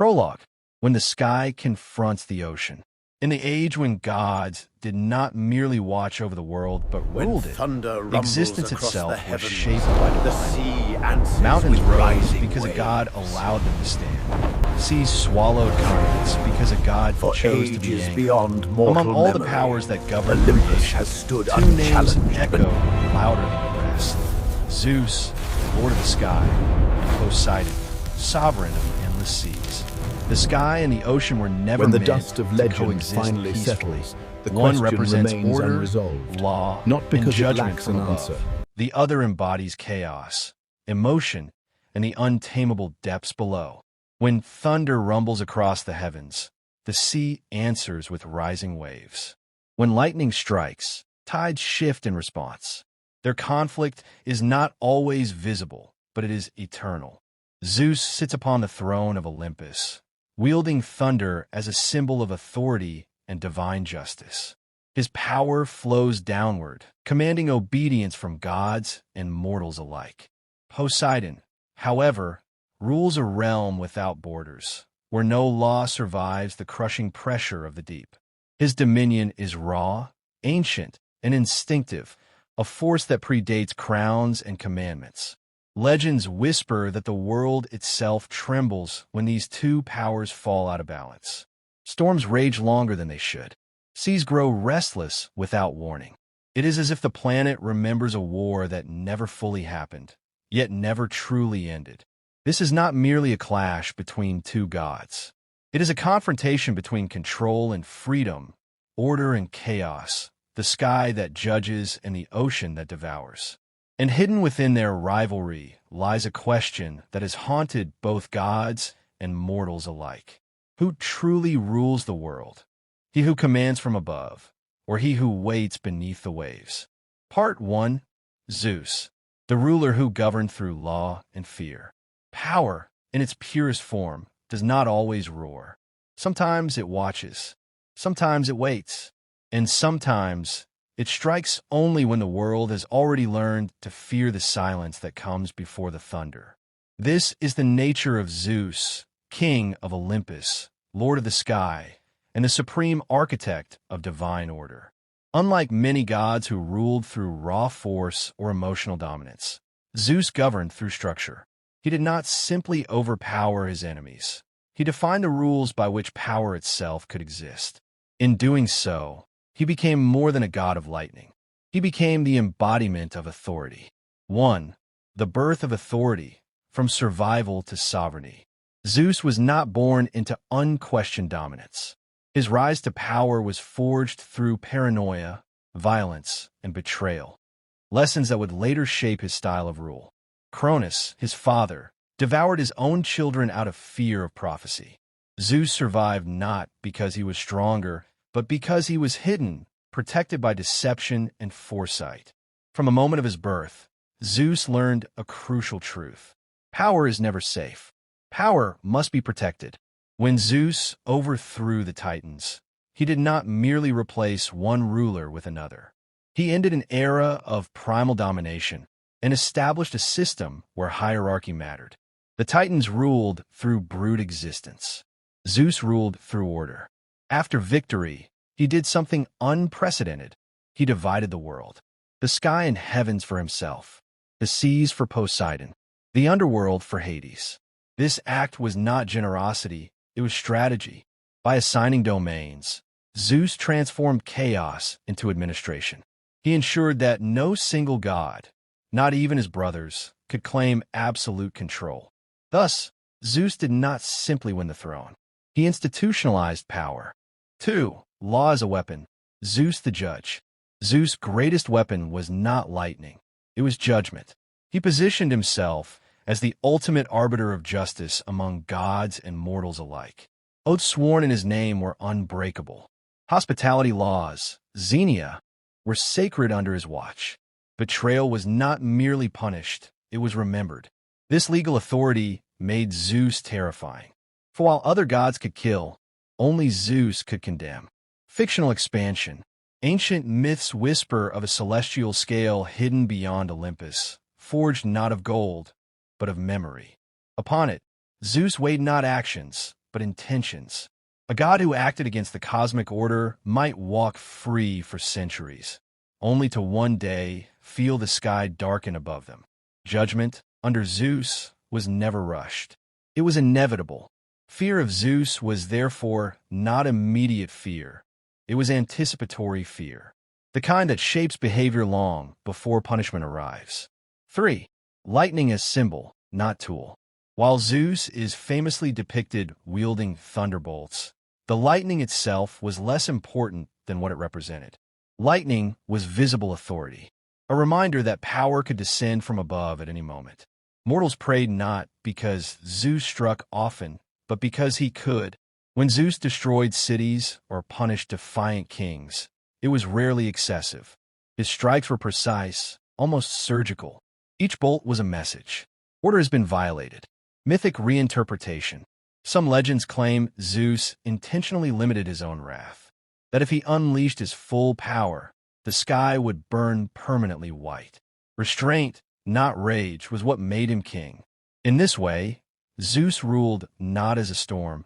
Prologue. When the sky confronts the ocean. In the age when gods did not merely watch over the world, but ruled it, existence itself was shaped by divine. Mountains rose because a god allowed them to stand. Seas swallowed continents because a god chose to be angry. Among all the powers that govern Olympus has stood two names unchallenged. echo louder than the rest. Zeus, Lord of the sky, and Poseidon, sovereign of the endless seas. The sky and the ocean were never When the meant dust of to legend coexist finally peacefully. settles, the One question represents remains order, unresolved, law, not because and it judgment lacks from an above. answer. The other embodies chaos, emotion, and the untamable depths below. When thunder rumbles across the heavens, the sea answers with rising waves. When lightning strikes, tides shift in response. Their conflict is not always visible, but it is eternal. Zeus sits upon the throne of Olympus, wielding thunder as a symbol of authority and divine justice. His power flows downward, commanding obedience from gods and mortals alike. Poseidon, however, rules a realm without borders, where no law survives the crushing pressure of the deep. His dominion is raw, ancient, and instinctive, a force that predates crowns and commandments. Legends whisper that the world itself trembles when these two powers fall out of balance. Storms rage longer than they should. Seas grow restless without warning. It is as if the planet remembers a war that never fully happened, yet never truly ended. This is not merely a clash between two gods. It is a confrontation between control and freedom, order and chaos, the sky that judges and the ocean that devours. And hidden within their rivalry lies a question that has haunted both gods and mortals alike. Who truly rules the world? He who commands from above, or he who waits beneath the waves? Part 1. Zeus, the ruler who governed through law and fear. Power, in its purest form, does not always roar. Sometimes it watches, sometimes it waits, and sometimes it strikes only when the world has already learned to fear the silence that comes before the thunder. This is the nature of Zeus, king of Olympus, lord of the sky, and the supreme architect of divine order. Unlike many gods who ruled through raw force or emotional dominance, Zeus governed through structure. He did not simply overpower his enemies. He defined the rules by which power itself could exist. In doing so, he became more than a god of lightning. He became the embodiment of authority. 1. The birth of authority, from survival to sovereignty. Zeus was not born into unquestioned dominance. His rise to power was forged through paranoia, violence, and betrayal, lessons that would later shape his style of rule. Cronus, his father, devoured his own children out of fear of prophecy. Zeus survived not because he was stronger, but because he was hidden, protected by deception and foresight. From the moment of his birth, Zeus learned a crucial truth. Power is never safe. Power must be protected. When Zeus overthrew the Titans, he did not merely replace one ruler with another. He ended an era of primal domination and established a system where hierarchy mattered. The Titans ruled through brute existence. Zeus ruled through order. After victory, he did something unprecedented. He divided the world, the sky and heavens for himself, the seas for Poseidon, the underworld for Hades. This act was not generosity, it was strategy. By assigning domains, Zeus transformed chaos into administration. He ensured that no single god, not even his brothers, could claim absolute control. Thus, Zeus did not simply win the throne. He institutionalized power. 2. Law as a weapon. Zeus the judge. Zeus' greatest weapon was not lightning. It was judgment. He positioned himself as the ultimate arbiter of justice among gods and mortals alike. Oaths sworn in his name were unbreakable. Hospitality laws, xenia, were sacred under his watch. Betrayal was not merely punished, it was remembered. This legal authority made Zeus terrifying. For while other gods could kill, only Zeus could condemn. Fictional expansion. Ancient myths whisper of a celestial scale hidden beyond Olympus, forged not of gold, but of memory. Upon it, Zeus weighed not actions, but intentions. A god who acted against the cosmic order might walk free for centuries, only to one day feel the sky darken above them. Judgment, under Zeus, was never rushed. It was inevitable. Fear of Zeus was therefore not immediate fear. It was anticipatory fear, the kind that shapes behavior long before punishment arrives. 3. Lightning as symbol, not tool. While Zeus is famously depicted wielding thunderbolts, the lightning itself was less important than what it represented. Lightning was visible authority, a reminder that power could descend from above at any moment. Mortals prayed not because Zeus struck often, but because he could. When Zeus destroyed cities or punished defiant kings, it was rarely excessive. His strikes were precise, almost surgical. Each bolt was a message. Order has been violated. Mythic reinterpretation. Some legends claim Zeus intentionally limited his own wrath, that if he unleashed his full power, the sky would burn permanently white. Restraint, not rage, was what made him king. In this way, Zeus ruled not as a storm,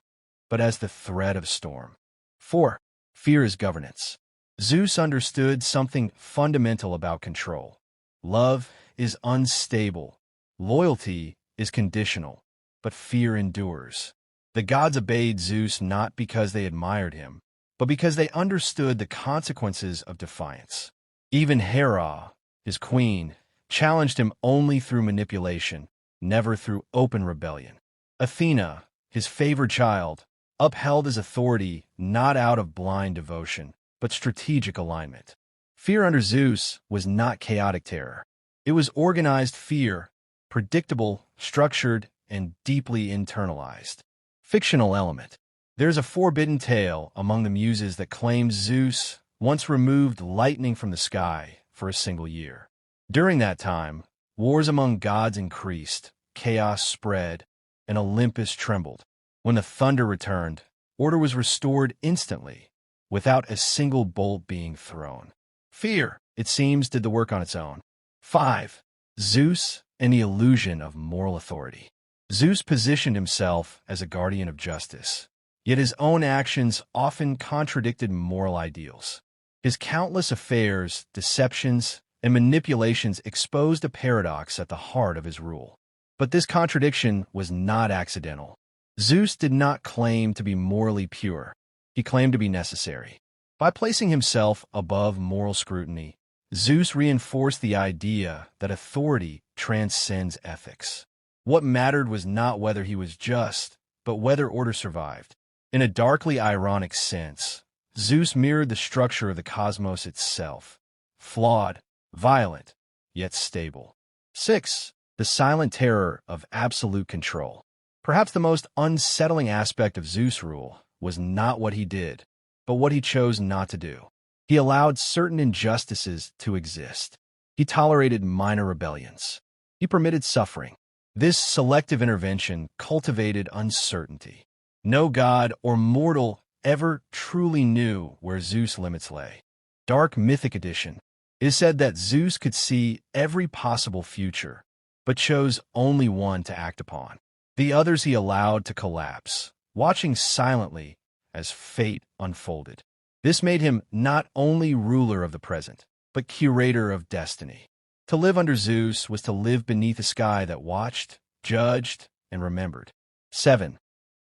but as the threat of storm. 4. Fear as governance. Zeus understood something fundamental about control. Love is unstable, loyalty is conditional, but fear endures. The gods obeyed Zeus not because they admired him, but because they understood the consequences of defiance. Even Hera, his queen, challenged him only through manipulation, never through open rebellion. Athena, his favored child, upheld his authority not out of blind devotion, but strategic alignment. Fear under Zeus was not chaotic terror. It was organized fear, predictable, structured, and deeply internalized. Fictional element. There's a forbidden tale among the muses that claims Zeus once removed lightning from the sky for a single year. During that time, wars among gods increased, chaos spread, and Olympus trembled. When the thunder returned, order was restored instantly, without a single bolt being thrown. Fear, it seems, did the work on its own. 5. Zeus and the illusion of moral authority. Zeus positioned himself as a guardian of justice, yet his own actions often contradicted moral ideals. His countless affairs, deceptions, and manipulations exposed a paradox at the heart of his rule. But this contradiction was not accidental. Zeus did not claim to be morally pure. He claimed to be necessary. By placing himself above moral scrutiny, Zeus reinforced the idea that authority transcends ethics. What mattered was not whether he was just, but whether order survived. In a darkly ironic sense, Zeus mirrored the structure of the cosmos itself, flawed, violent, yet stable. 6. The silent terror of absolute control. Perhaps the most unsettling aspect of Zeus' rule was not what he did, but what he chose not to do. He allowed certain injustices to exist. He tolerated minor rebellions. He permitted suffering. This selective intervention cultivated uncertainty. No god or mortal ever truly knew where Zeus' limits lay. Dark Mythic Edition. It is said that Zeus could see every possible future, but chose only one to act upon. The others he allowed to collapse, watching silently as fate unfolded. This made him not only ruler of the present, but curator of destiny. To live under Zeus was to live beneath a sky that watched, judged, and remembered. 7.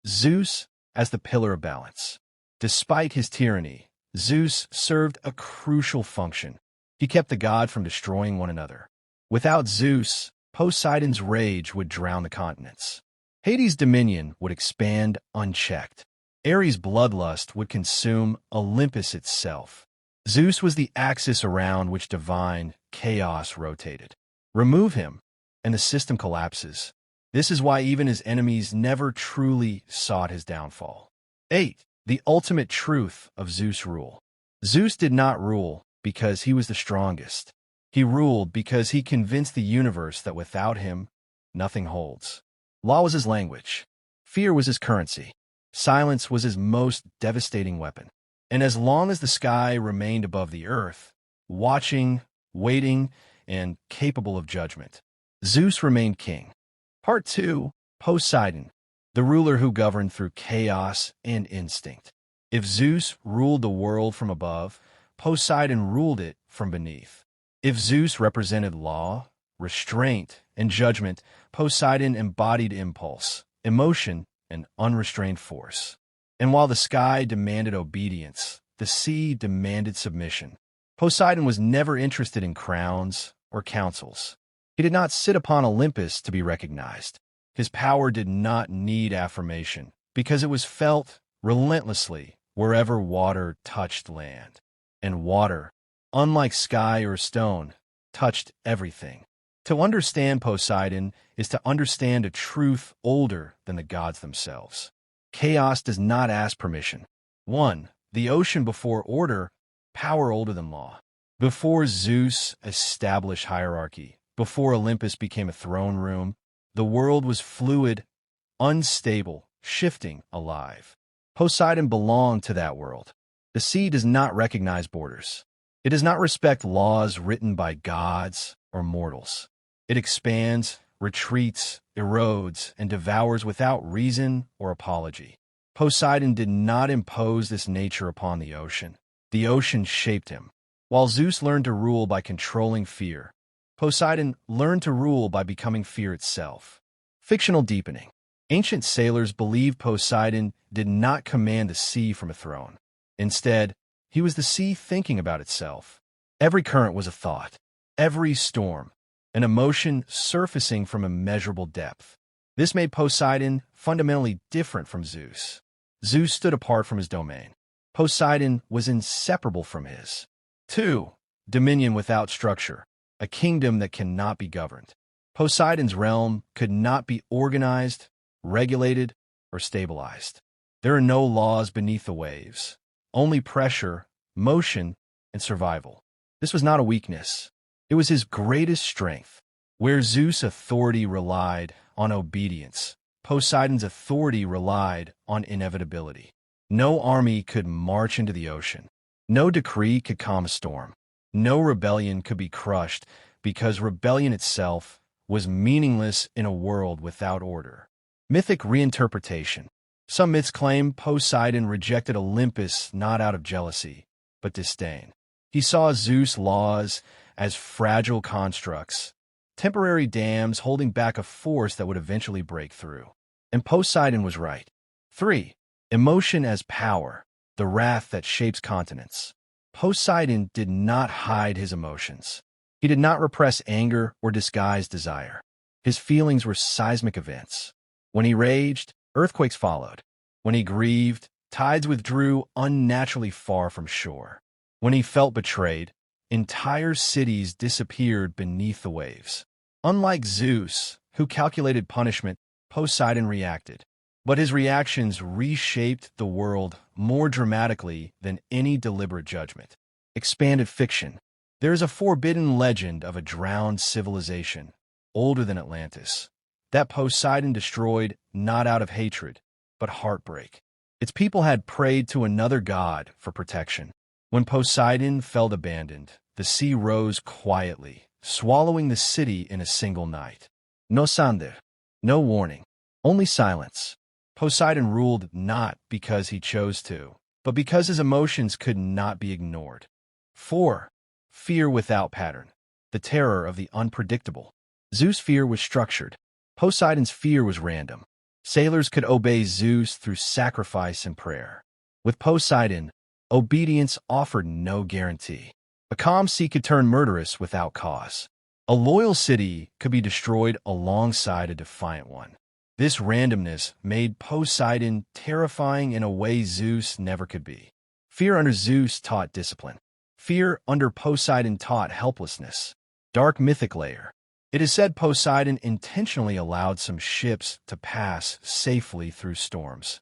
Zeus as the pillar of balance. Despite his tyranny, Zeus served a crucial function. He kept the god from destroying one another. Without Zeus, Poseidon's rage would drown the continents. Hades' dominion would expand unchecked. Ares' bloodlust would consume Olympus itself. Zeus was the axis around which divine chaos rotated. Remove him, and the system collapses. This is why even his enemies never truly sought his downfall. 8. The ultimate truth of Zeus' rule. Zeus did not rule because he was the strongest. He ruled because he convinced the universe that without him, nothing holds. Law was his language. Fear was his currency. Silence was his most devastating weapon. And as long as the sky remained above the earth, watching, waiting, and capable of judgment, Zeus remained king. Part 2. Poseidon, the ruler who governed through chaos and instinct. If Zeus ruled the world from above, Poseidon ruled it from beneath. If Zeus represented law, restraint, and judgment, Poseidon embodied impulse, emotion, and unrestrained force. And while the sky demanded obedience, the sea demanded submission. Poseidon was never interested in crowns or councils. He did not sit upon Olympus to be recognized. His power did not need affirmation, because it was felt relentlessly wherever water touched land. And water, unlike sky or stone, touched everything. To understand Poseidon is to understand a truth older than the gods themselves. Chaos does not ask permission. 1. The ocean before order, power older than law. Before Zeus established hierarchy, before Olympus became a throne room, the world was fluid, unstable, shifting, alive. Poseidon belonged to that world. The sea does not recognize borders. It does not respect laws written by gods or mortals. It expands, retreats, erodes, and devours without reason or apology. Poseidon did not impose this nature upon the ocean. The ocean shaped him. While Zeus learned to rule by controlling fear, Poseidon learned to rule by becoming fear itself. Fictional deepening. Ancient sailors believed Poseidon did not command the sea from a throne. Instead, he was the sea thinking about itself. Every current was a thought. Every storm, an emotion surfacing from immeasurable depth. This made Poseidon fundamentally different from Zeus. Zeus stood apart from his domain. Poseidon was inseparable from his. 2. Dominion without structure, a kingdom that cannot be governed. Poseidon's realm could not be organized, regulated, or stabilized. There are no laws beneath the waves, only pressure, motion, and survival. This was not a weakness. It was his greatest strength. Where Zeus' authority relied on obedience, Poseidon's authority relied on inevitability. No army could march into the ocean. No decree could calm a storm. No rebellion could be crushed because rebellion itself was meaningless in a world without order. Mythic reinterpretation. Some myths claim Poseidon rejected Olympus not out of jealousy, but disdain. He saw Zeus' laws as fragile constructs, temporary dams holding back a force that would eventually break through. And Poseidon was right. 3. Emotion as power, the wrath that shapes continents. Poseidon did not hide his emotions. He did not repress anger or disguise desire. His feelings were seismic events. When he raged, earthquakes followed. When he grieved, tides withdrew unnaturally far from shore. When he felt betrayed, entire cities disappeared beneath the waves. Unlike Zeus, who calculated punishment, Poseidon reacted. But his reactions reshaped the world more dramatically than any deliberate judgment. Expanded fiction. There is a forbidden legend of a drowned civilization, older than Atlantis, that Poseidon destroyed not out of hatred, but heartbreak. Its people had prayed to another god for protection. When Poseidon felt abandoned, the sea rose quietly, swallowing the city in a single night. No sander, no warning, only silence. Poseidon ruled not because he chose to, but because his emotions could not be ignored. 4. Fear without pattern, the terror of the unpredictable. Zeus' fear was structured. Poseidon's fear was random. Sailors could obey Zeus through sacrifice and prayer. With Poseidon, obedience offered no guarantee. A calm sea could turn murderous without cause. A loyal city could be destroyed alongside a defiant one. This randomness made Poseidon terrifying in a way Zeus never could be. Fear under Zeus taught discipline. Fear under Poseidon taught helplessness. Dark mythic layer. It is said Poseidon intentionally allowed some ships to pass safely through storms,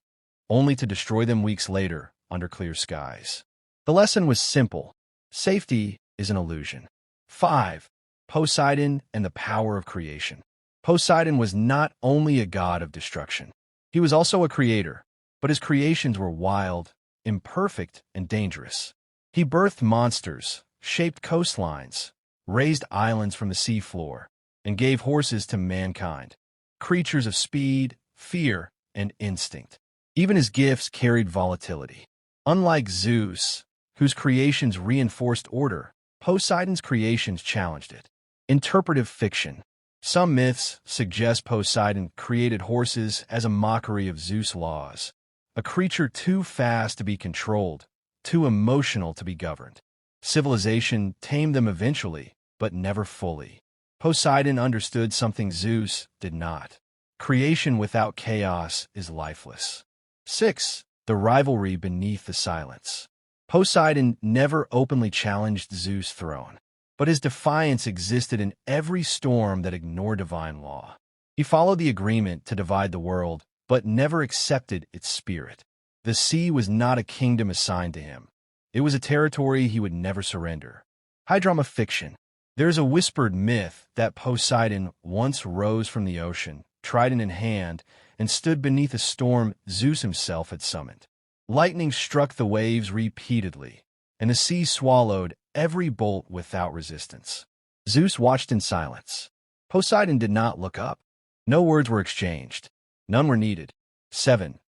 only to destroy them weeks later under clear skies. The lesson was simple. Safety is an illusion. 5. Poseidon and the power of creation. Poseidon was not only a god of destruction. He was also a creator, but his creations were wild, imperfect, and dangerous. He birthed monsters, shaped coastlines, raised islands from the seafloor, and gave horses to mankind, creatures of speed, fear, and instinct. Even his gifts carried volatility. Unlike Zeus, whose creations reinforced order, Poseidon's creations challenged it. Interpretive fiction. Some myths suggest Poseidon created horses as a mockery of Zeus' laws, a creature too fast to be controlled, too emotional to be governed. Civilization tamed them eventually, but never fully. Poseidon understood something Zeus did not. Creation without chaos is lifeless. 6. The rivalry beneath the silence. Poseidon never openly challenged Zeus' throne, but his defiance existed in every storm that ignored divine law. He followed the agreement to divide the world, but never accepted its spirit. The sea was not a kingdom assigned to him. It was a territory he would never surrender. High drama fiction. There is a whispered myth that Poseidon once rose from the ocean, trident in hand, and stood beneath a storm Zeus himself had summoned. Lightning struck the waves repeatedly, and the sea swallowed every bolt without resistance. Zeus watched in silence. Poseidon did not look up. No words were exchanged. None were needed. 7.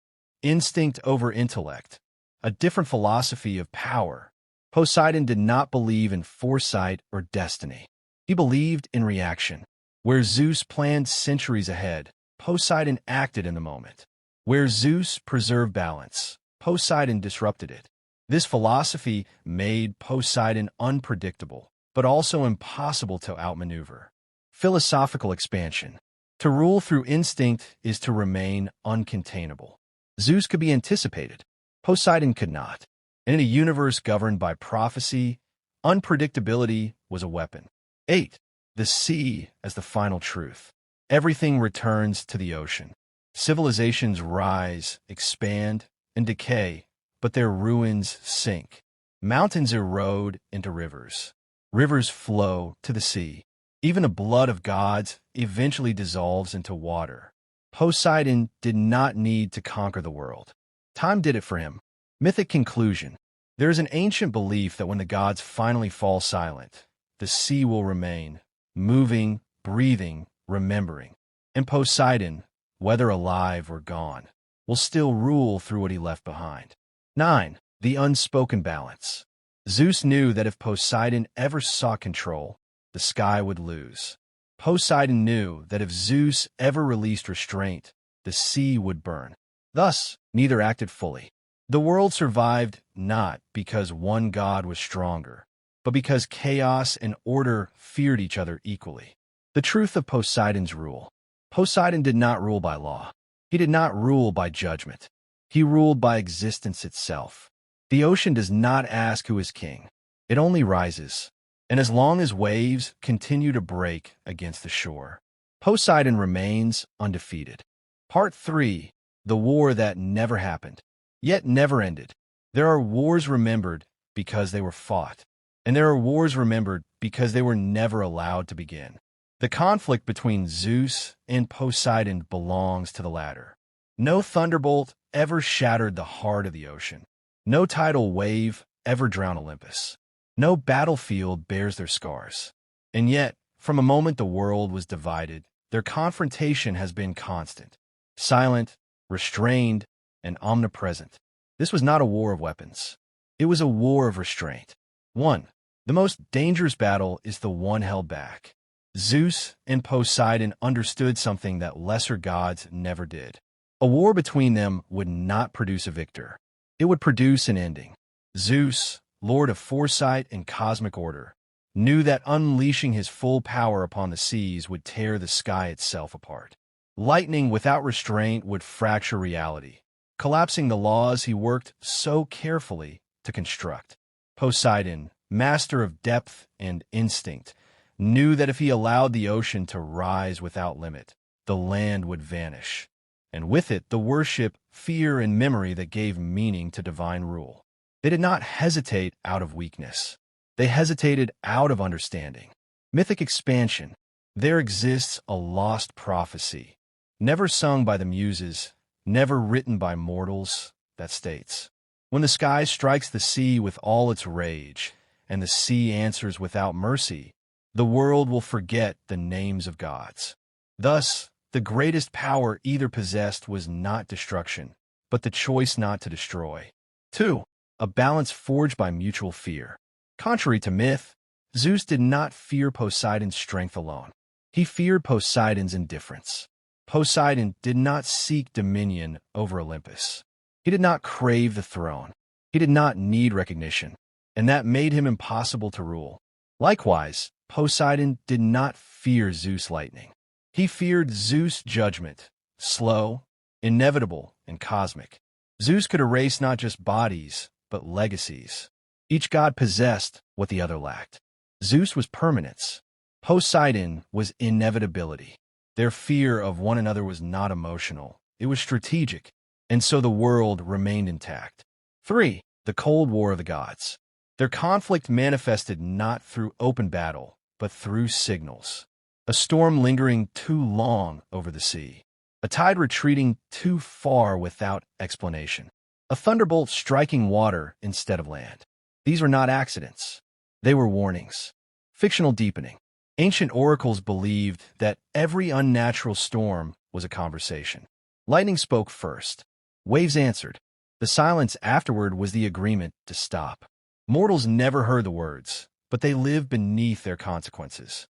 Instinct over intellect. A different philosophy of power. Poseidon did not believe in foresight or destiny. He believed in reaction. Where Zeus planned centuries ahead, Poseidon acted in the moment. Where Zeus preserved balance, Poseidon disrupted it. This philosophy made Poseidon unpredictable, but also impossible to outmaneuver. Philosophical expansion. To rule through instinct is to remain uncontainable. Zeus could be anticipated. Poseidon could not. And in a universe governed by prophecy, unpredictability was a weapon. 8. The sea as the final truth. Everything returns to the ocean. Civilizations rise, expand, and decay, but their ruins sink. Mountains erode into rivers. Rivers flow to the sea. Even the blood of gods eventually dissolves into water. Poseidon did not need to conquer the world. Time did it for him. Mythic conclusion. There is an ancient belief that when the gods finally fall silent, the sea will remain, moving, breathing, remembering. And Poseidon, whether alive or gone, will still rule through what he left behind. 9. The unspoken balance. Zeus knew that if Poseidon ever sought control, the sky would lose. Poseidon knew that if Zeus ever released restraint, the sea would burn. Thus, neither acted fully. The world survived not because one god was stronger, but because chaos and order feared each other equally. The truth of Poseidon's rule. Poseidon did not rule by law. He did not rule by judgment. He ruled by existence itself. The ocean does not ask who is king. It only rises. And as long as waves continue to break against the shore, Poseidon remains undefeated. Part 3. The war that never happened, yet never ended. There are wars remembered because they were fought, and there are wars remembered because they were never allowed to begin. The conflict between Zeus and Poseidon belongs to the latter. No thunderbolt ever shattered the heart of the ocean. No tidal wave ever drowned Olympus. No battlefield bears their scars. And yet, from the moment the world was divided, their confrontation has been constant, silent, restrained, and omnipresent. This was not a war of weapons. It was a war of restraint. 1. The most dangerous battle is the one held back. Zeus and Poseidon understood something that lesser gods never did. A war between them would not produce a victor. It would produce an ending. Zeus, Lord of foresight and cosmic order, knew that unleashing his full power upon the seas would tear the sky itself apart. Lightning without restraint would fracture reality, collapsing the laws he worked so carefully to construct. Poseidon, master of depth and instinct, knew that if he allowed the ocean to rise without limit, the land would vanish, and with it the worship, fear, and memory that gave meaning to divine rule. They did not hesitate out of weakness. They hesitated out of understanding. Mythic expansion. There exists a lost prophecy, never sung by the muses, never written by mortals, that states, when the sky strikes the sea with all its rage, and the sea answers without mercy, the world will forget the names of gods. Thus, The greatest power either possessed was not destruction, but the choice not to destroy. 2. A balance forged by mutual fear. Contrary to myth, Zeus did not fear Poseidon's strength alone. He feared Poseidon's indifference. Poseidon did not seek dominion over Olympus. He did not crave the throne. He did not need recognition, and that made him impossible to rule. Likewise, Poseidon did not fear Zeus' lightning. He feared Zeus' judgment, slow, inevitable, and cosmic. Zeus could erase not just bodies, but legacies. Each god possessed what the other lacked. Zeus was permanence. Poseidon was inevitability. Their fear of one another was not emotional. It was strategic, and so the world remained intact. 3. The Cold War of the Gods. Their conflict manifested not through open battle, but through signals. A storm lingering too long over the sea. A tide retreating too far without explanation. A thunderbolt striking water instead of land. These were not accidents. They were warnings. Fictional deepening. Ancient oracles believed that every unnatural storm was a conversation. Lightning spoke first. Waves answered. The silence afterward was the agreement to stop. Mortals never heard the words, but they lived beneath their consequences.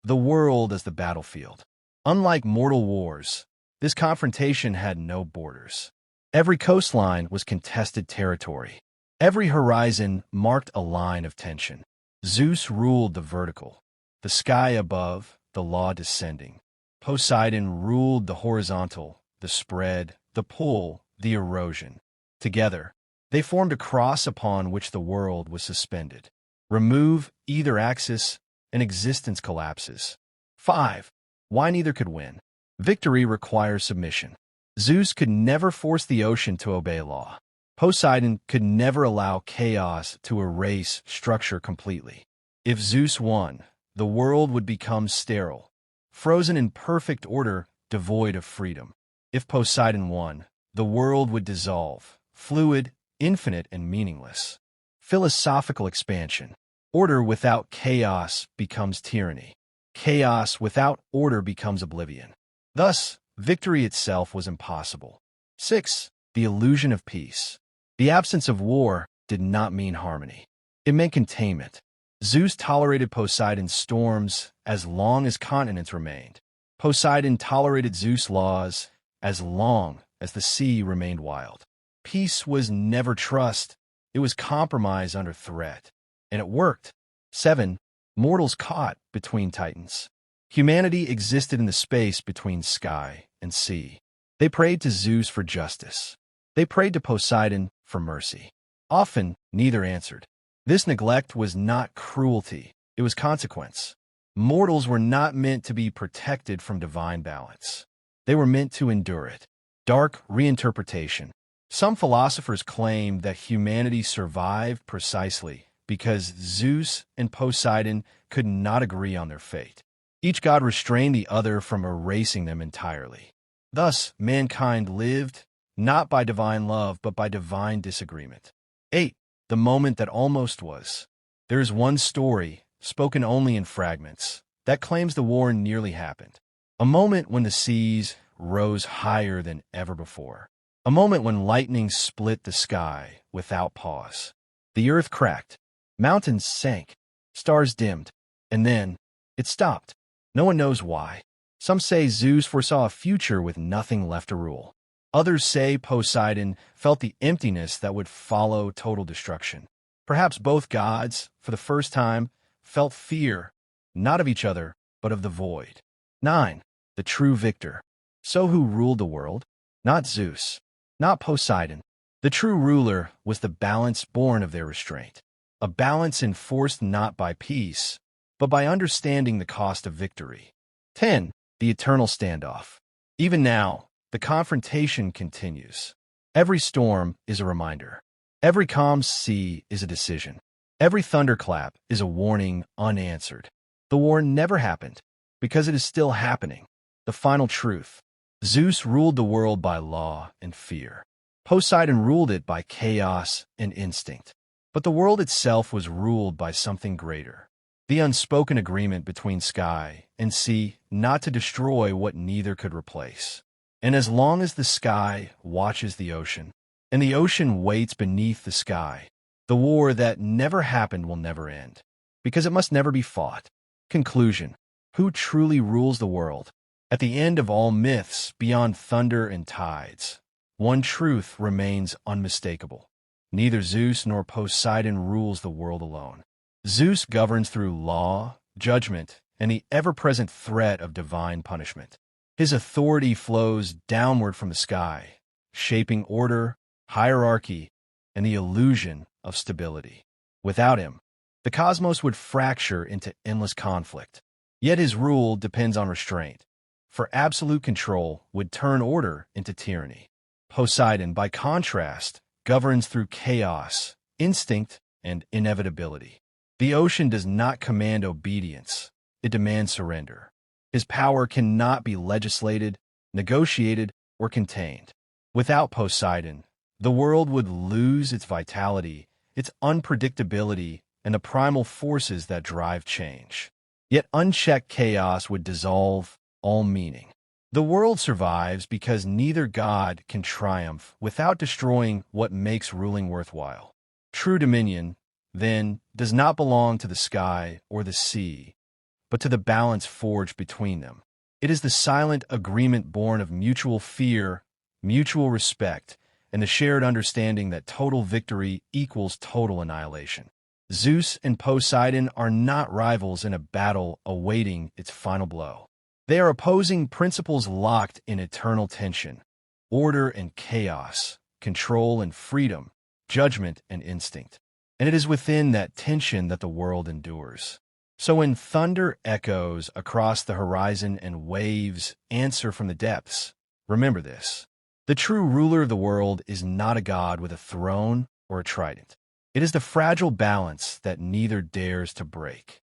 The world as the battlefield. Unlike mortal wars, this confrontation had no borders. Every coastline was contested territory. Every horizon marked a line of tension. Zeus ruled the vertical, the sky above, the law descending. Poseidon ruled the horizontal, the spread, the pull, the erosion. Together, they formed a cross upon which the world was suspended. Remove either axis, and existence collapses. 5. Why neither could win. Victory requires submission. Zeus could never force the ocean to obey law. Poseidon could never allow chaos to erase structure completely. If Zeus won, the world would become sterile, frozen in perfect order, devoid of freedom. If Poseidon won, the world would dissolve, fluid, infinite, and meaningless. Philosophical expansion. Order without chaos becomes tyranny. Chaos without order becomes oblivion. Thus, victory itself was impossible. 6. The illusion of peace. The absence of war did not mean harmony. It meant containment. Zeus tolerated Poseidon's storms as long as continents remained. Poseidon tolerated Zeus' laws as long as the sea remained wild. Peace was never trust. It was compromise under threat. And it worked. 7. Mortals caught between titans. Humanity existed in the space between sky and sea. They prayed to Zeus for justice. They prayed to Poseidon for mercy. Often, neither answered. This neglect was not cruelty. It was consequence. Mortals were not meant to be protected from divine balance. They were meant to endure it. Dark reinterpretation. Some philosophers claim that humanity survived precisely because Zeus and Poseidon could not agree on their fate. Each god restrained the other from erasing them entirely. Thus, mankind lived not by divine love, but by divine disagreement. 8. The moment that almost was. There is one story, spoken only in fragments, that claims the war nearly happened. A moment when the seas rose higher than ever before. A moment when lightning split the sky without pause. The earth cracked. Mountains sank, stars dimmed, and then it stopped. No one knows why. Some say Zeus foresaw a future with nothing left to rule. Others say Poseidon felt the emptiness that would follow total destruction. Perhaps both gods, for the first time, felt fear, not of each other, but of the void. 9. The true victor. So who ruled the world? Not Zeus, not Poseidon. The true ruler was the balance born of their restraint. A balance enforced not by peace, but by understanding the cost of victory. 10. The eternal standoff. Even now, the confrontation continues. Every storm is a reminder. Every calm sea is a decision. Every thunderclap is a warning unanswered. The war never happened, because it is still happening. The final truth. Zeus ruled the world by law and fear. Poseidon ruled it by chaos and instinct. But the world itself was ruled by something greater. The unspoken agreement between sky and sea not to destroy what neither could replace. And as long as the sky watches the ocean, and the ocean waits beneath the sky, the war that never happened will never end, because it must never be fought. Conclusion. Who truly rules the world? At the end of all myths, beyond thunder and tides, one truth remains unmistakable. Neither Zeus nor Poseidon rules the world alone. Zeus governs through law, judgment, and the ever-present threat of divine punishment. His authority flows downward from the sky, shaping order, hierarchy, and the illusion of stability. Without him, the cosmos would fracture into endless conflict. Yet his rule depends on restraint, for absolute control would turn order into tyranny. Poseidon, by contrast, governs through chaos, instinct, and inevitability. The ocean does not command obedience, it demands surrender. His power cannot be legislated, negotiated, or contained. Without Poseidon, the world would lose its vitality, its unpredictability, and the primal forces that drive change. Yet unchecked chaos would dissolve all meaning. The world survives because neither god can triumph without destroying what makes ruling worthwhile. True dominion, then, does not belong to the sky or the sea, but to the balance forged between them. It is the silent agreement born of mutual fear, mutual respect, and the shared understanding that total victory equals total annihilation. Zeus and Poseidon are not rivals in a battle awaiting its final blow. They are opposing principles locked in eternal tension: order and chaos, control and freedom, judgment and instinct. And it is within that tension that the world endures. So when thunder echoes across the horizon and waves answer from the depths, remember this: the true ruler of the world is not a god with a throne or a trident. It is the fragile balance that neither dares to break.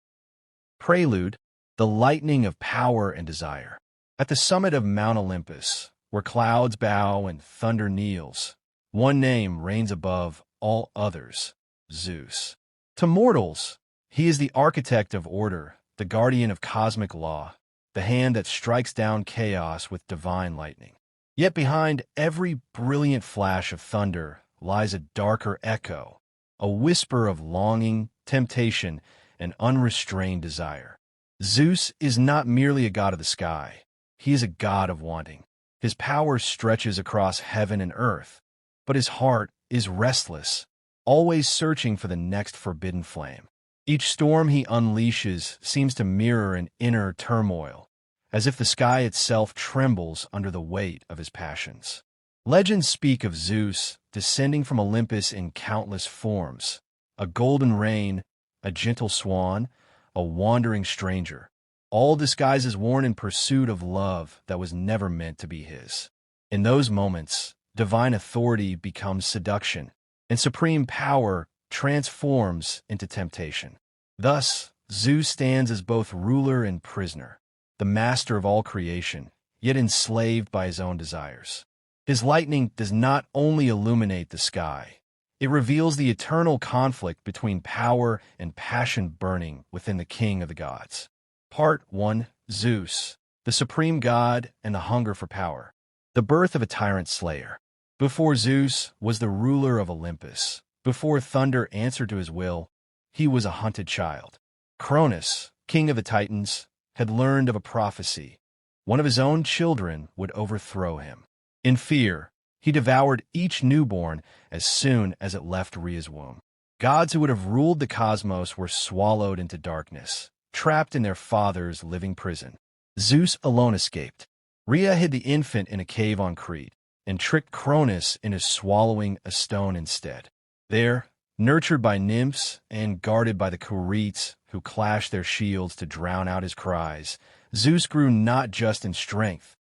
Prelude: the lightning of power and desire. At the summit of Mount Olympus, where clouds bow and thunder kneels, one name reigns above all others: Zeus. To mortals, he is the architect of order, the guardian of cosmic law, the hand that strikes down chaos with divine lightning. Yet behind every brilliant flash of thunder lies a darker echo, a whisper of longing, temptation, and unrestrained desire. Zeus is not merely a god of the sky. He is a god of wanting. His power stretches across heaven and earth, but his heart is restless, always searching for the next forbidden flame. Each storm he unleashes seems to mirror an inner turmoil, as if the sky itself trembles under the weight of his passions. Legends speak of Zeus descending from Olympus in countless forms: a golden rain, a gentle swan, a wandering stranger, all disguises worn in pursuit of love that was never meant to be his. In those moments, divine authority becomes seduction, and supreme power transforms into temptation. Thus, Zeus stands as both ruler and prisoner, the master of all creation, yet enslaved by his own desires. His lightning does not only illuminate the sky, it reveals the eternal conflict between power and passion burning within the king of the gods. Part 1: Zeus, the supreme god and the hunger for power. The birth of a tyrant slayer. Before Zeus was the ruler of Olympus, before thunder answered to his will, he was a hunted child. Cronus, king of the Titans, had learned of a prophecy. One of his own children would overthrow him. In fear, he devoured each newborn as soon as it left Rhea's womb. Gods who would have ruled the cosmos were swallowed into darkness, trapped in their father's living prison. Zeus alone escaped. Rhea hid the infant in a cave on Crete, and tricked Cronus into swallowing a stone instead. There, nurtured by nymphs and guarded by the Curetes who clashed their shields to drown out his cries, Zeus grew not just in strength,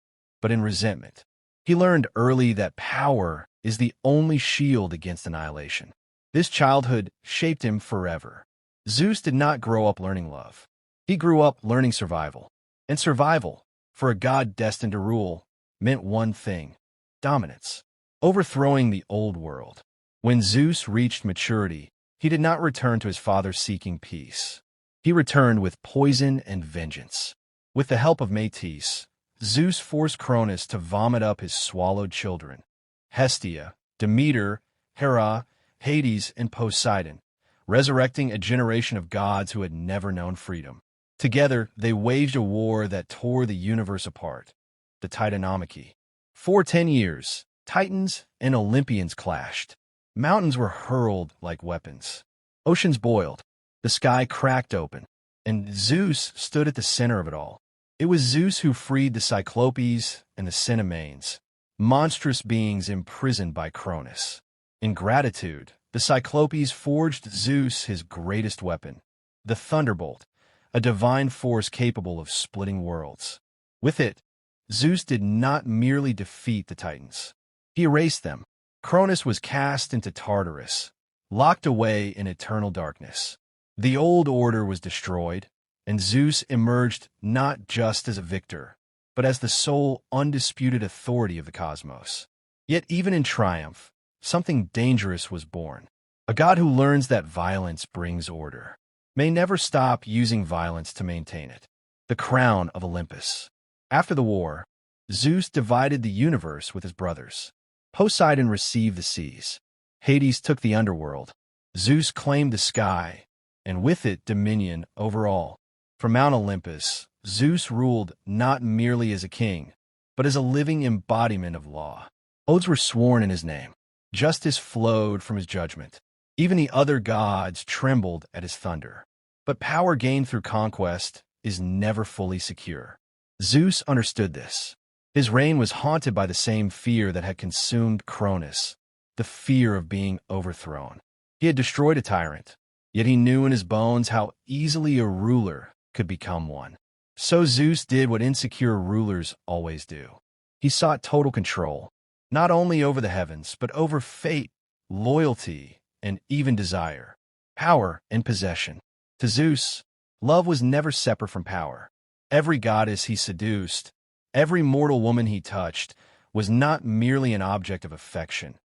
but in resentment. He learned early that power is the only shield against annihilation. This childhood shaped him forever. Zeus did not grow up learning love. He grew up learning survival. And survival, for a god destined to rule, meant one thing: dominance, overthrowing the old world. When Zeus reached maturity, he did not return to his father seeking peace. He returned with poison and vengeance. With the help of Métis, Zeus forced Cronus to vomit up his swallowed children, Hestia, Demeter, Hera, Hades, and Poseidon, resurrecting a generation of gods who had never known freedom. Together, they waged a war that tore the universe apart, the Titanomachy. For 10 years, Titans and Olympians clashed. Mountains were hurled like weapons. Oceans boiled. The sky cracked open. And Zeus stood at the center of it all. It was Zeus who freed the Cyclopes and the Cinemanes, monstrous beings imprisoned by Cronus. In gratitude, the Cyclopes forged Zeus his greatest weapon, the thunderbolt, a divine force capable of splitting worlds. With it, Zeus did not merely defeat the Titans. He erased them. Cronus was cast into Tartarus, locked away in eternal darkness. The old order was destroyed, and Zeus emerged not just as a victor, but as the sole undisputed authority of the cosmos. Yet even in triumph, something dangerous was born. A god who learns that violence brings order may never stop using violence to maintain it. The crown of Olympus. After the war, Zeus divided the universe with his brothers. Poseidon received the seas. Hades took the underworld. Zeus claimed the sky, and with it dominion over all. From Mount Olympus, Zeus ruled not merely as a king, but as a living embodiment of law. Oaths were sworn in his name. Justice flowed from his judgment. Even the other gods trembled at his thunder. But power gained through conquest is never fully secure. Zeus understood this. His reign was haunted by the same fear that had consumed Cronus, the fear of being overthrown. He had destroyed a tyrant, yet he knew in his bones how easily a ruler could become one. So Zeus did what insecure rulers always do. He sought total control, not only over the heavens, but over fate, loyalty, and even desire, power and possession. To Zeus, love was never separate from power. Every goddess he seduced, every mortal woman he touched, was not merely an object of affection.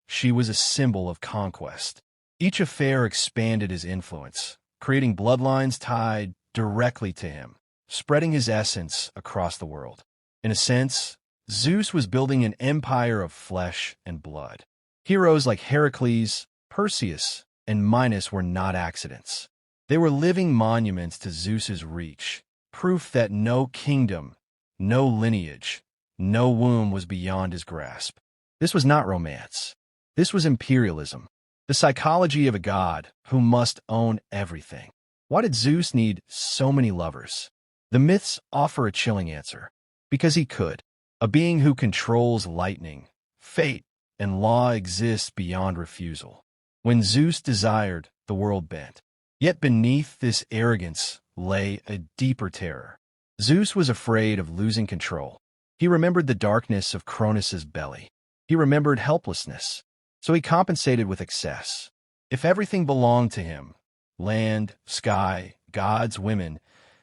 She was a symbol of conquest. Each affair expanded his influence, creating bloodlines tied directly to him, spreading his essence across the world. In a sense, Zeus was building an empire of flesh and blood. Heroes like Heracles, Perseus, and Minos were not accidents. They were living monuments to Zeus's reach, proof that no kingdom, no lineage, no womb was beyond his grasp. This was not romance. This was imperialism, the psychology of a god who must own everything. Why did Zeus need so many lovers? The myths offer a chilling answer. Because he could. A being who controls lightning, fate, and law exists beyond refusal. When Zeus desired, the world bent. Yet beneath this arrogance lay a deeper terror. Zeus was afraid of losing control. He remembered the darkness of Cronus's belly. He remembered helplessness. So he compensated with excess. If everything belonged to him, land, sky, gods, women,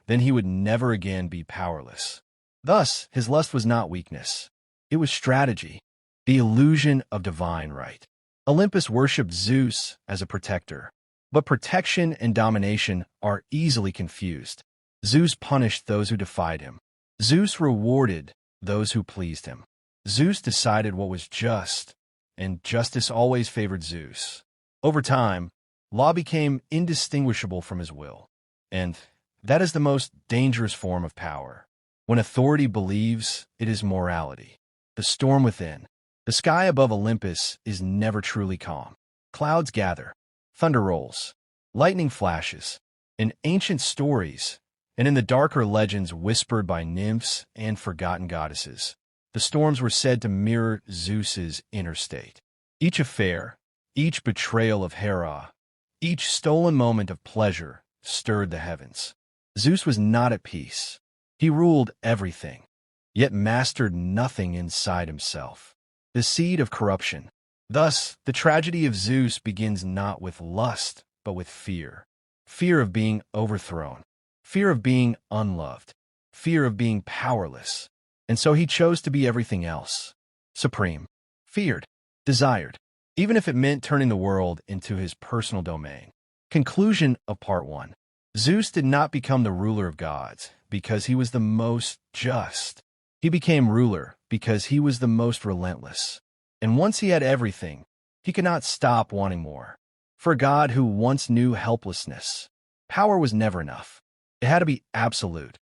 then he would never again be powerless. Thus, his lust was not weakness. It was strategy, the illusion of divine right. Olympus worshipped Zeus as a protector, but protection and domination are easily confused. Zeus punished those who defied him. Zeus rewarded those who pleased him. Zeus decided what was just, and justice always favored Zeus. Over time, law became indistinguishable from his will, and that is the most dangerous form of power. When authority believes it is morality. The storm within. The sky above Olympus is never truly calm. Clouds gather. Thunder rolls. Lightning flashes. In ancient stories, and in the darker legends whispered by nymphs and forgotten goddesses, the storms were said to mirror Zeus's inner state. Each affair, each betrayal of Hera, each stolen moment of pleasure stirred the heavens. Zeus was not at peace. He ruled everything, yet mastered nothing inside himself. The seed of corruption. Thus, the tragedy of Zeus begins not with lust, but with fear. Fear of being overthrown. Fear of being unloved. Fear of being powerless. And so he chose to be everything else. Supreme. Feared. Desired. Even if it meant turning the world into his personal domain. Conclusion of Part 1. Zeus did not become the ruler of gods, because he was the most just. He became ruler because he was the most relentless. And once he had everything, he could not stop wanting more. For a god who once knew helplessness, power was never enough. It had to be absolute.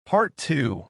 Part 2.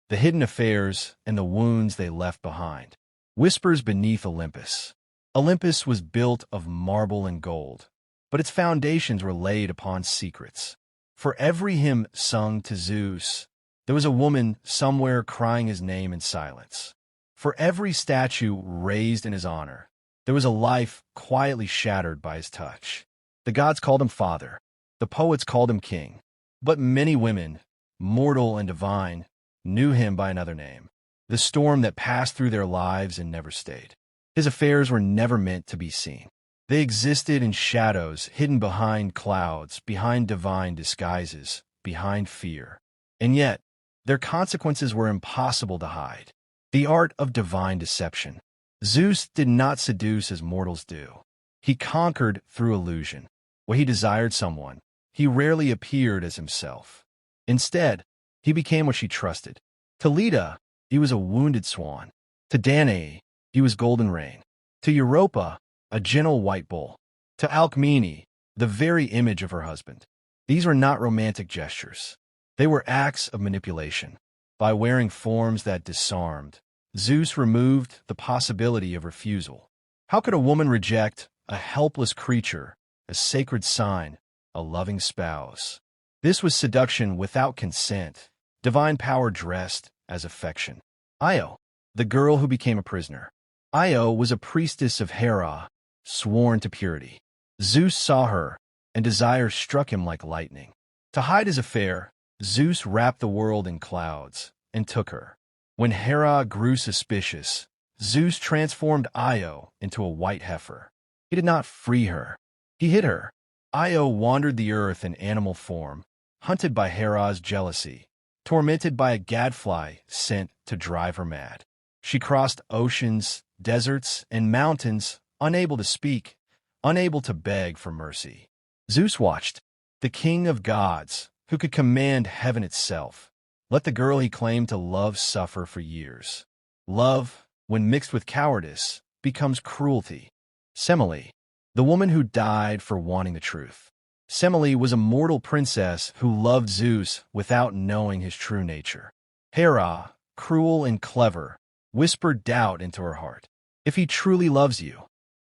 The Hidden Affairs and the Wounds They Left Behind. Whispers beneath Olympus. Olympus was built of marble and gold, but its foundations were laid upon secrets. For every hymn sung to Zeus, there was a woman somewhere crying his name in silence. For every statue raised in his honor, there was a life quietly shattered by his touch. The gods called him father. The poets called him king. But many women, mortal and divine, knew him by another name, the storm that passed through their lives and never stayed. His affairs were never meant to be seen. They existed in shadows, hidden behind clouds, behind divine disguises, behind fear. And yet, their consequences were impossible to hide. The art of divine deception. Zeus did not seduce as mortals do. He conquered through illusion. When he desired someone, he rarely appeared as himself. Instead, he became what she trusted. To Leda, he was a wounded swan. To Danae, he was golden rain. To Europa, a gentle white bull. To Alcmene, the very image of her husband. These were not romantic gestures. They were acts of manipulation. By wearing forms that disarmed, Zeus removed the possibility of refusal. How could a woman reject a helpless creature, a sacred sign, a loving spouse? This was seduction without consent, divine power dressed as affection. Io, the girl who became a prisoner. Io was a priestess of Hera, sworn to purity. Zeus saw her, and desire struck him like lightning. To hide his affair, Zeus wrapped the world in clouds and took her. When Hera grew suspicious, Zeus transformed Io into a white heifer. He did not free her. He hid her. Io wandered the earth in animal form, hunted by Hera's jealousy, tormented by a gadfly sent to drive her mad. She crossed oceans, deserts, and mountains, unable to speak, unable to beg for mercy. Zeus watched. The king of gods, who could command heaven itself, let the girl he claimed to love suffer for years. Love, when mixed with cowardice, becomes cruelty. Semele, the woman who died for wanting the truth. Semele was a mortal princess who loved Zeus without knowing his true nature. Hera, cruel and clever, whispered doubt into her heart. If he truly loves you,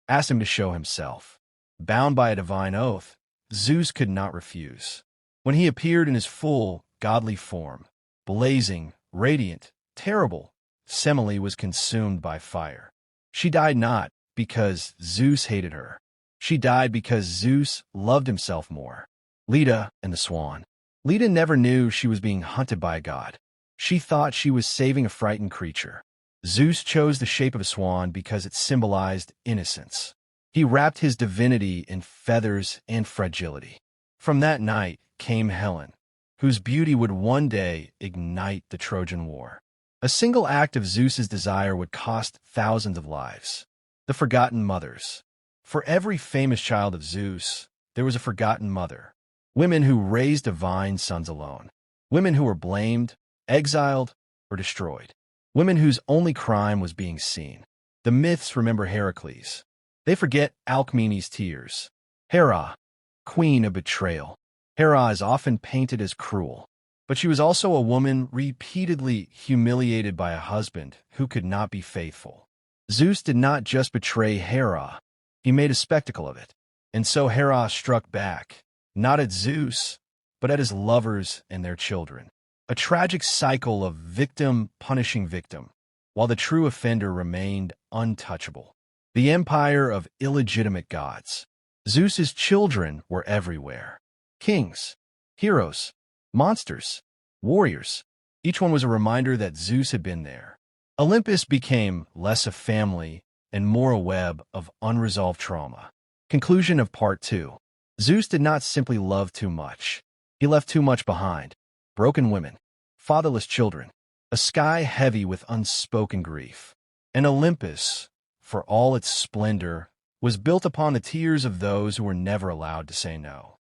ask him to show himself. Bound by a divine oath, Zeus could not refuse. When he appeared in his full, godly form, blazing, radiant, terrible, Semele was consumed by fire. She died not because Zeus hated her. She died because Zeus loved himself more. Leda and the swan. Leda never knew she was being hunted by a god. She thought she was saving a frightened creature. Zeus chose the shape of a swan because it symbolized innocence. He wrapped his divinity in feathers and fragility. From that night came Helen, whose beauty would one day ignite the Trojan War. A single act of Zeus's desire would cost thousands of lives. The forgotten mothers. For every famous child of Zeus, there was a forgotten mother. Women who raised divine sons alone. Women who were blamed, exiled, or destroyed. Women whose only crime was being seen. The myths remember Heracles. They forget Alcmene's tears. Hera, queen of betrayal. Hera is often painted as cruel, but she was also a woman repeatedly humiliated by a husband who could not be faithful. Zeus did not just betray Hera, he made a spectacle of it. And so Hera struck back, not at Zeus, but at his lovers and their children. A tragic cycle of victim punishing victim, while the true offender remained untouchable. The empire of illegitimate gods. Zeus's children were everywhere. Kings, heroes, monsters, warriors. Each one was a reminder that Zeus had been there. Olympus became less a family and more a web of unresolved trauma. Conclusion of Part 2. Zeus did not simply love too much. He left too much behind. Broken women, fatherless children, a sky heavy with unspoken grief. And Olympus, for all its splendor, was built upon the tears of those who were never allowed to say no.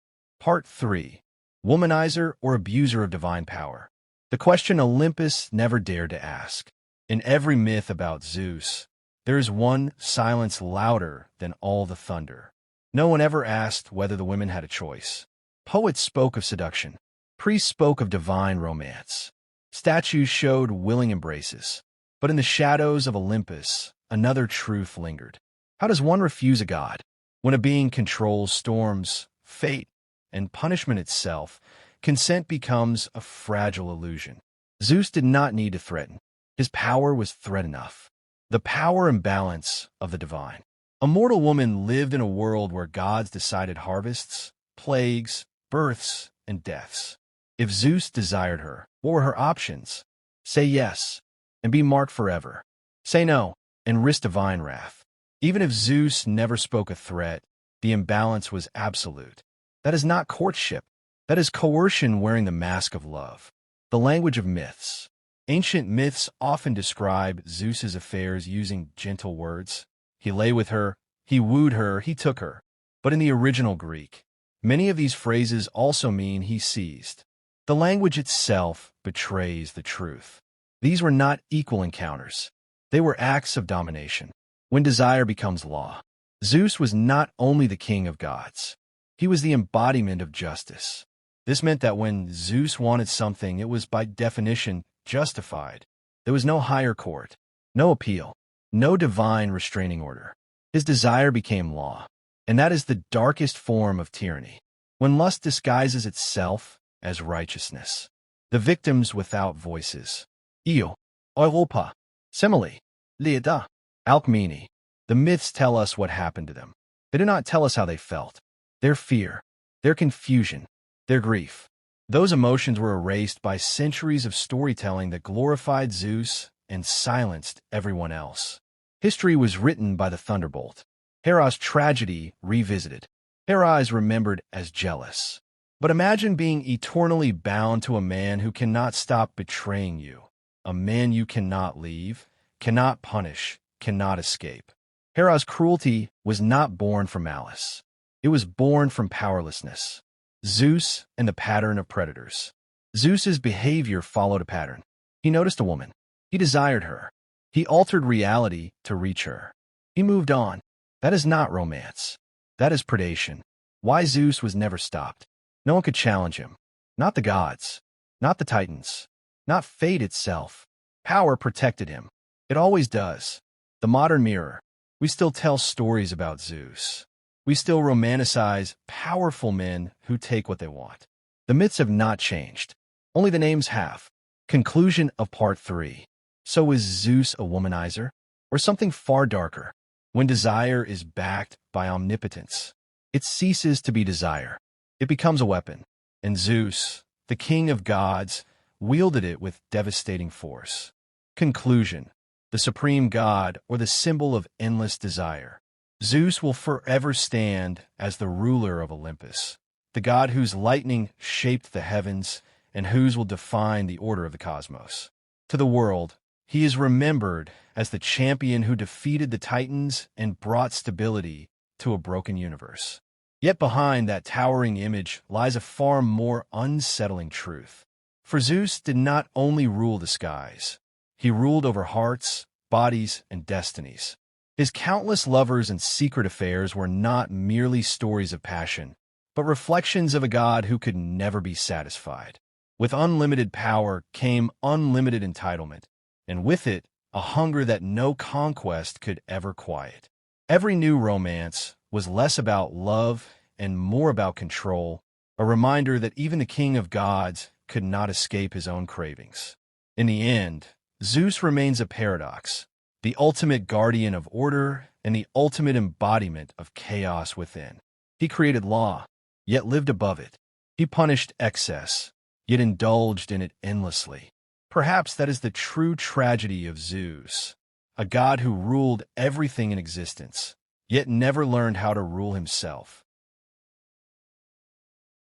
Part 3. Womanizer or abuser of divine power. The question Olympus never dared to ask. In every myth about Zeus, there is one silence louder than all the thunder. No one ever asked whether the women had a choice. Poets spoke of seduction. Priests spoke of divine romance. Statues showed willing embraces. But in the shadows of Olympus, another truth lingered. How does one refuse a god? When a being controls storms, fate, and punishment itself, consent becomes a fragile illusion. Zeus did not need to threaten. His power was threat enough. The power imbalance of the divine. A mortal woman lived in a world where gods decided harvests, plagues, births, and deaths. If Zeus desired her, what were her options? Say yes, and be marked forever. Say no, and risk divine wrath. Even if Zeus never spoke a threat, the imbalance was absolute. That is not courtship. That is coercion wearing the mask of love. The language of myths. Ancient myths often describe Zeus's affairs using gentle words. He lay with her, he wooed her, he took her. But in the original Greek, many of these phrases also mean he seized. The language itself betrays the truth. These were not equal encounters. They were acts of domination. When desire becomes law, Zeus was not only the king of gods, he was the embodiment of justice. This meant that when Zeus wanted something, it was by definition justified. There was no higher court, no appeal, no divine restraining order. His desire became law, and that is the darkest form of tyranny. When lust disguises itself as righteousness, the victims without voices. Io, Europa, Simile, Liada, Alcmene. The myths tell us what happened to them. They do not tell us how they felt. Their fear, their confusion, their grief. Those emotions were erased by centuries of storytelling that glorified Zeus and silenced everyone else. History was written by the thunderbolt. Hera's tragedy revisited. Hera is remembered as jealous. But imagine being eternally bound to a man who cannot stop betraying you. A man you cannot leave, cannot punish, cannot escape. Hera's cruelty was not born from malice. It was born from powerlessness. Zeus and the pattern of predators. Zeus's behavior followed a pattern. He noticed a woman. He desired her. He altered reality to reach her. He moved on. That is not romance. That is predation. Why Zeus was never stopped. No one could challenge him. Not the gods. Not the titans. Not fate itself. Power protected him. It always does. The modern mirror. We still tell stories about Zeus. We still romanticize powerful men who take what they want. The myths have not changed. Only the names have. Conclusion of Part 3. So is Zeus a womanizer? Or something far darker? When desire is backed by omnipotence, it ceases to be desire. It becomes a weapon. And Zeus, the king of gods, wielded it with devastating force. Conclusion. The supreme god, or the symbol of endless desire. Zeus will forever stand as the ruler of Olympus, the god whose lightning shaped the heavens and whose will define the order of the cosmos. To the world, he is remembered as the champion who defeated the Titans and brought stability to a broken universe. Yet behind that towering image lies a far more unsettling truth. For Zeus did not only rule the skies, he ruled over hearts, bodies, and destinies. His countless lovers and secret affairs were not merely stories of passion, but reflections of a god who could never be satisfied. With unlimited power came unlimited entitlement, and with it, a hunger that no conquest could ever quiet. Every new romance was less about love and more about control, a reminder that even the king of gods could not escape his own cravings. In the end, Zeus remains a paradox, the ultimate guardian of order and the ultimate embodiment of chaos within. He created law, yet lived above it. He punished excess, yet indulged in it endlessly. Perhaps that is the true tragedy of Zeus, a god who ruled everything in existence, yet never learned how to rule himself.